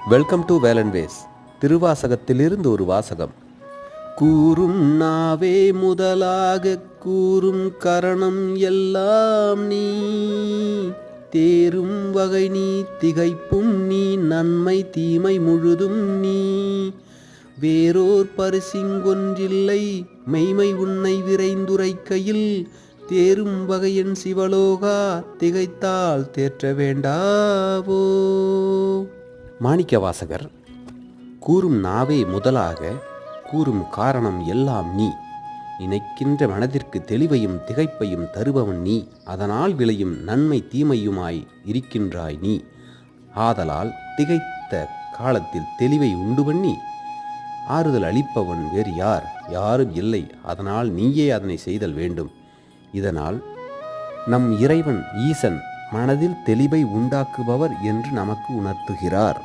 Welcome to வேலன்வேஸ். திருவாசகத்திலிருந்து ஒரு வாசகம். கூறும் நாவே முதலாக கூறும் கரணம் எல்லாம் நீ, தேரும் வகை நீ, திகைப்பும் நீ, நன்மை தீமை முழுதும் நீ. வேறோர் பரிசிங்கொன்றில்லை மெய்மை உன்னை விரைந்துரைக்கையில், தேரும் வகையின் சிவலோகா திகைத்தால் தேற்ற வேண்டாவோ. மாணிக்க வாசகர் கூறும் நாவே முதலாக கூறும் காரணம் எல்லாம் நீ, நினைக்கின்ற மனதிற்கு தெளிவையும் திகைப்பையும் தருபவன் நீ, அதனால் விளையும் நன்மை தீமையுமாய் இருக்கின்றாய் நீ. ஆதலால் திகைத்த காலத்தில் தெளிவை உண்டு பண்ணி ஆறுதல் அளிப்பவன் வேறு யாரும் இல்லை. அதனால் நீயே அதனை செய்தல் வேண்டும். இதனால் நம் இறைவன் ஈசன் மனதில் தெளிவை உண்டாக்குபவர் என்று நமக்கு உணர்த்துகிறார்.